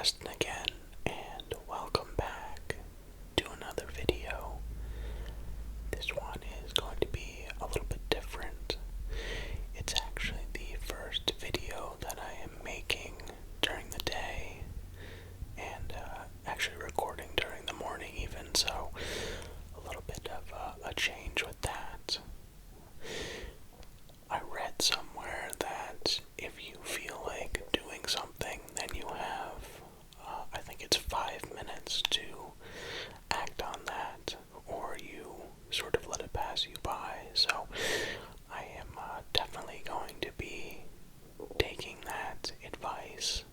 Preston again, and welcome back to another video. This one is going to be a little bit different. It's actually the first video that I am making during the day, and actually recording during the morning even, so a little bit of a change with that. I read somewhere that if you feel like doing something, then you have, I think it's 5 minutes to act on that, or you sort of let it pass you by. So I am definitely going to be taking that advice,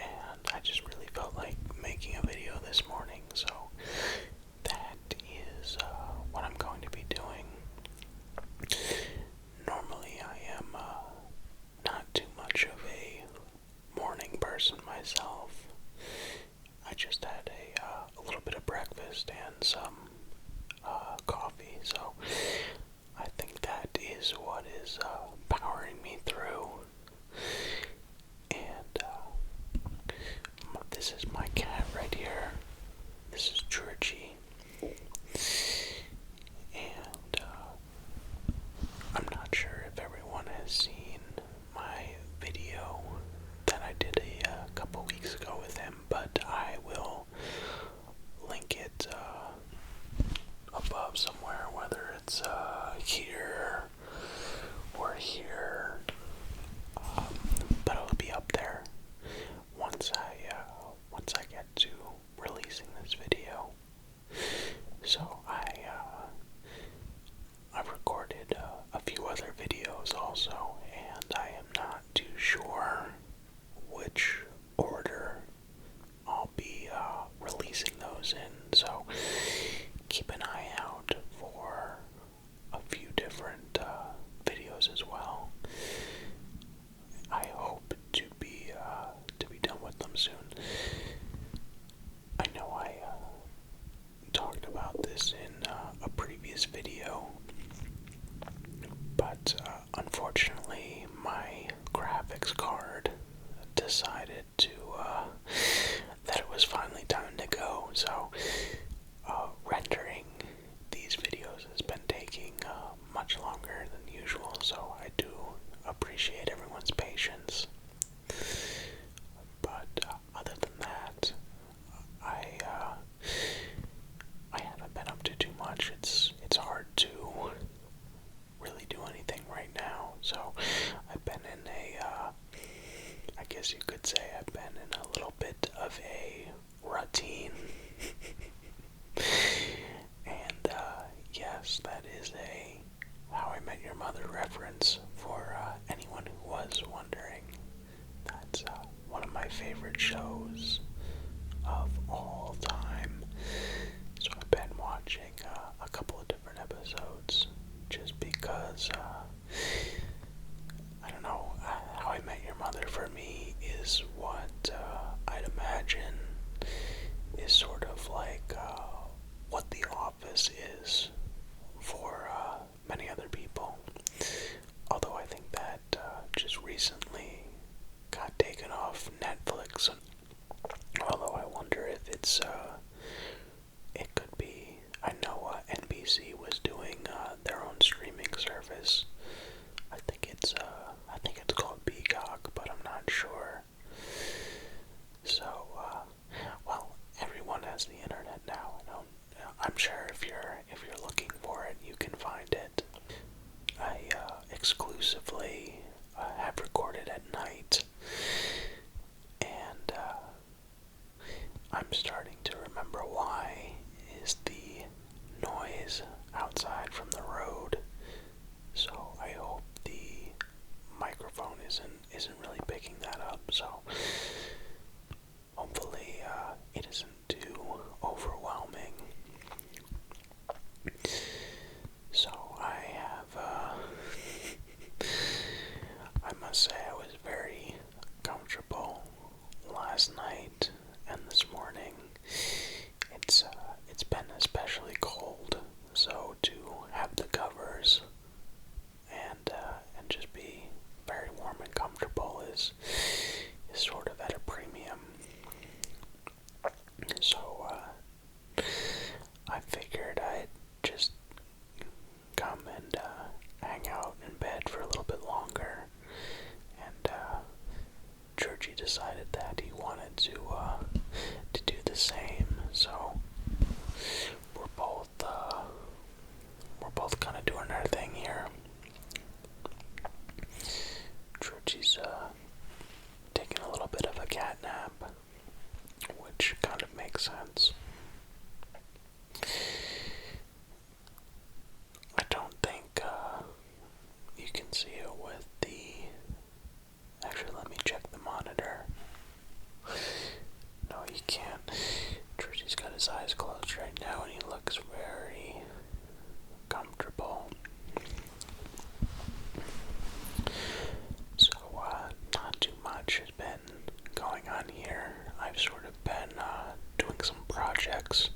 and I just really felt like making a video this morning, so that is what I'm going to be doing. Normally I am not too much of a morning person myself. I just had a little bit of breakfast and some coffee, so I think that is what is powering me through. And this is my cat right here. This is Georgie. And I'm not sure if everyone has seen my video that I did a couple weeks ago with him, but I will link it above somewhere, whether it's here or here, but it'll be up there once I get to releasing this video. So I've recorded a few other videos also, and I am not too sure which order I'll be releasing those in, so keep an eye out for a few different videos as well. I hope to be done with them soon. I know I talked about this in a previous video, but unfortunately my graphics card decided to that it was finally time to go, so rendering these videos has been taking much longer than usual, so I do appreciate everyone's patience. But other than that, I haven't been up to too much. It's hard to really do anything right now, so I've been in I guess you could say I've been in a little bit of a routine. And yes, that is a How I Met Your Mother reference for anyone who was wondering. That's one of my favorite shows of all time. So I've been watching a couple of different episodes just because, I don't know, How I Met Your Mother for me is what I'd imagine is sort of like what The Office is for many other people. Although I think that just recently got taken off Netflix. Although I wonder if it's it could be. I know NBC was doing their own streaming service. I think it's called Peacock, but I'm not sure. So well, everyone has the internet now. I'm sure if you're looking for it, you can find it. I exclusively have recorded at night, and I'm starting to remember why is the noise outside from the road. So I hope the microphone isn't really picking that up. So hopefully it isn't too overwhelming. So I must say I was very comfortable last night and this morning. It's been especially cold, so to have the covers and just be very warm and comfortable is sort of at a premium. decided that he wanted to do the same. So we're both kind of doing our thing here. Trucci's taking a little bit of a cat nap, which kind of makes sense. I don't think you can see it with the... Actually, let me check the monitor. No, you can't. Trucci's got his eyes closed right now, and he looks very comfortable. So, not too much has been going on here. I've sort of been doing some projects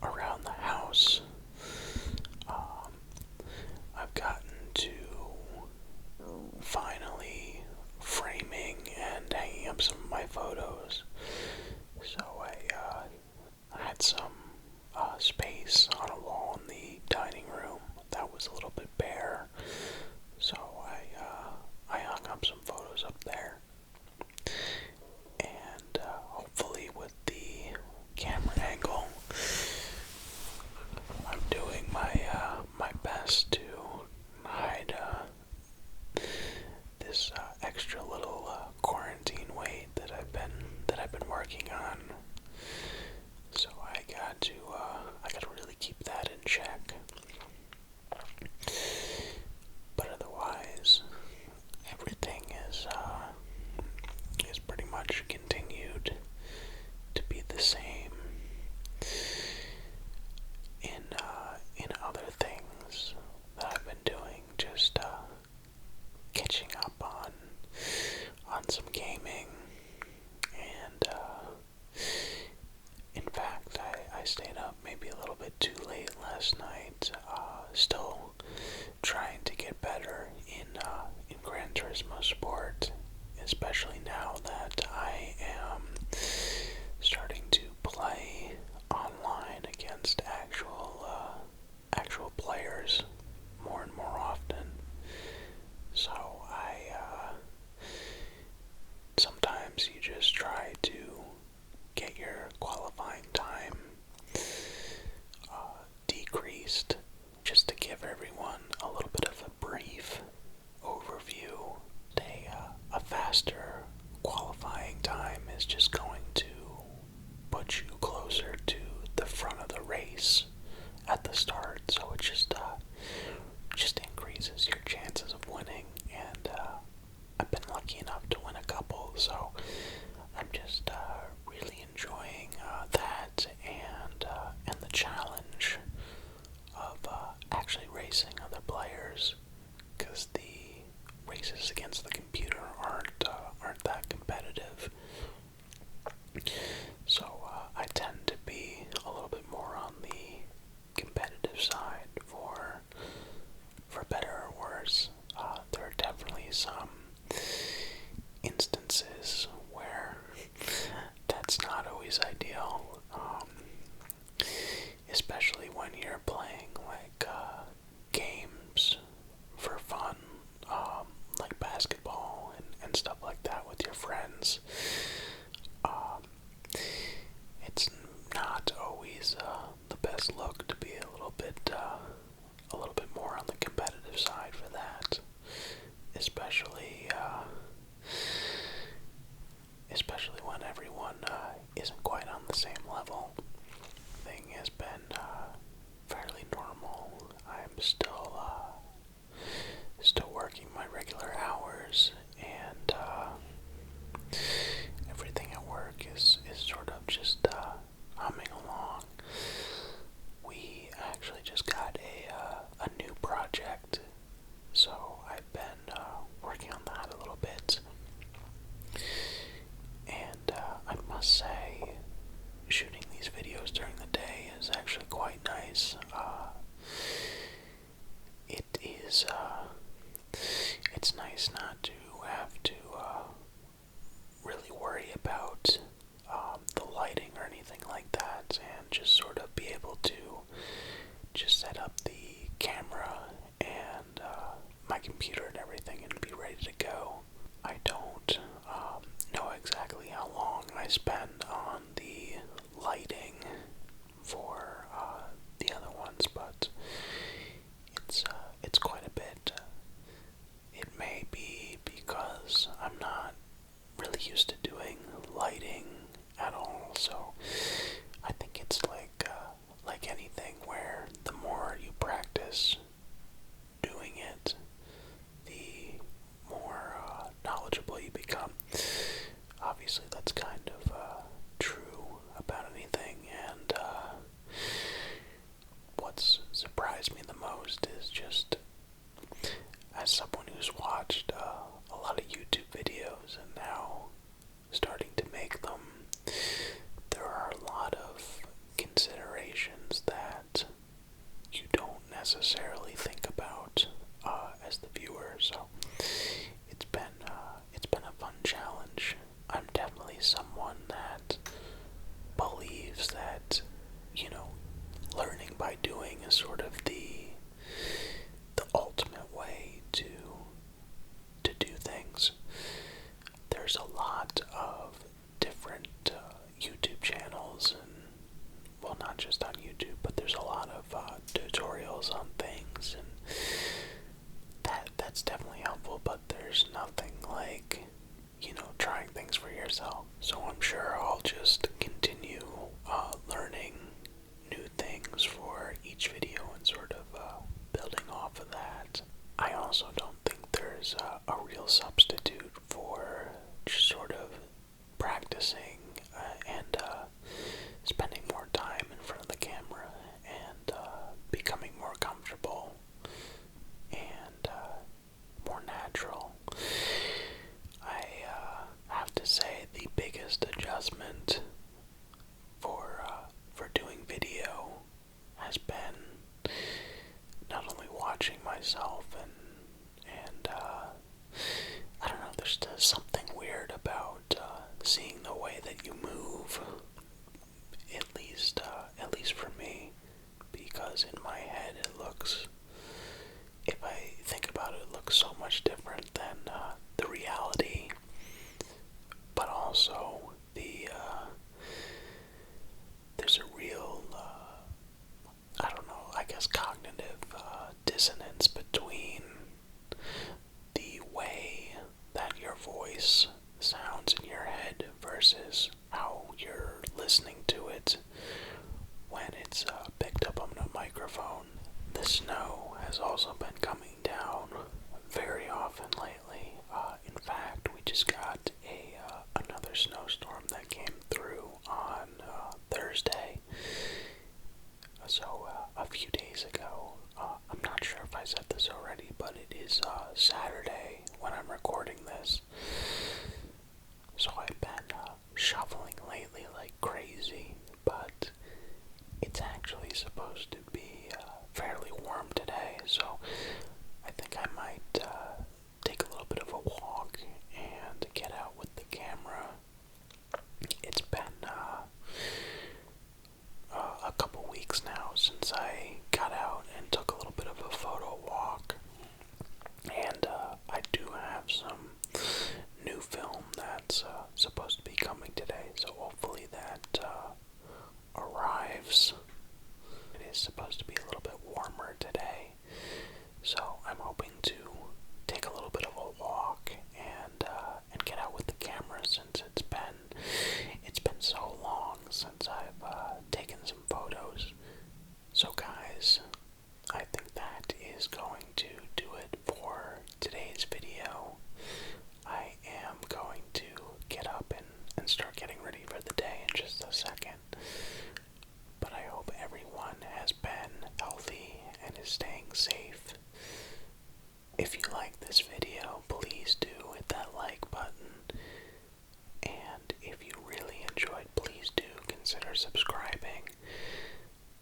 around the house. I've gotten to finally framing and hanging up some of my photos. So I had some space on a wall in the dining room that was a little bit bare. So I hung up some photos up there. And hopefully with the camera angle, I'm doing my best to hide this extra little quarantine weight that I've been working on. So I got to really keep that in check. But otherwise, everything is pretty much continued to be the same. In other things that I've been doing, just catching up on some gaming, and in fact, I stayed up maybe a little bit too late last night, still trying to get better in Gran Turismo Sport, especially now that I am starting to play online against actual players more and more often. So sometimes you just try to get your qualifying time decreased, just to give everyone a little bit of a brief overview. A faster qualifying time is just going to put you closer to the front of the race at the start, so it just increases your chances of winning. And I've been lucky enough to win a couple, so I'm just really enjoying that and the challenge of actually racing other players, because the races against the computer aren't that competitive. So I tend to be a little bit more on the competitive side, for better or worse. There are definitely some instances where that's not always ideal, especially when you're playing like games for fun, like basketball and stuff like that with your friends. It's not always the best look to be a little bit more on the competitive side for that, especially when everyone isn't quite on the same level. Thing has been fairly normal. I'm still working my regular hours, and everything at work is sort of just humming along. We actually just got a new project, so I've been working on that a little bit. And I must say, shooting these videos during the day is actually quite nice. I spend on the lighting for the other ones, but it's quite a bit. It may be because I'm not really used to doing lighting at all, so I think it's like anything where the more you practice doing it, the more knowledgeable you become. Obviously, that's kind of true about anything, and what's surprised me the most is just, as someone who's watched a lot of YouTube videos and now starting to make them, there are a lot of considerations that you don't necessarily think about as the viewer. So it's been a fun challenge. I'm definitely someone that believes that, learning by doing is sort of the ultimate way to do things. There's a lot of different YouTube channels, and well, not just on YouTube, but there's a lot of tutorials on things, and that's definitely helpful, but there's nothing like, trying things for yourself. So I'm sure I'll just continue learning new things for each video and sort of building off of that. I also don't think there's a real substitute for just sort of practicing and spending more time in front of the camera and becoming more comfortable and more natural. I have to say the biggest adjustment for doing video has been not only watching myself and I don't know, there's just something weird about seeing the way that you move, at least for me, because in my head if I think about it, it looks so much different than the reality, but also there's a real, I don't know, I guess cognitive dissonance between the way that your voice sounds in your head versus how you're listening to it when it's picked up on a microphone. The snow has also been coming down very often lately. In fact, we just got another snowstorm that came through on Thursday. So a few days ago, I'm not sure if I said this already, but it is Saturday when I'm recording this. So I've been shoveling lately like crazy, but it's actually supposed to be fairly warm today, so I think I might take a little bit of a walk and get out with the camera. It's been a couple weeks now since I got out and took a little bit of a photo walk, and I do have some new film that's supposed to be coming today, so hopefully that arrives. It is supposed to be a little bit warmer today, so I'm hoping to take a little bit of a walk and get out with the camera, since it's been so long since I've taken some photos. So guys, I think that is going to do it for today's video. I am going to get up and start getting ready for the day in just a second. But I hope everyone has been healthy and is staying safe. If you like this video, please do hit that like button. And if you really enjoyed, please do consider subscribing.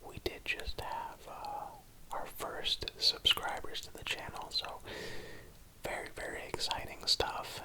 We did just have our first subscribers to the channel, so very, very exciting stuff.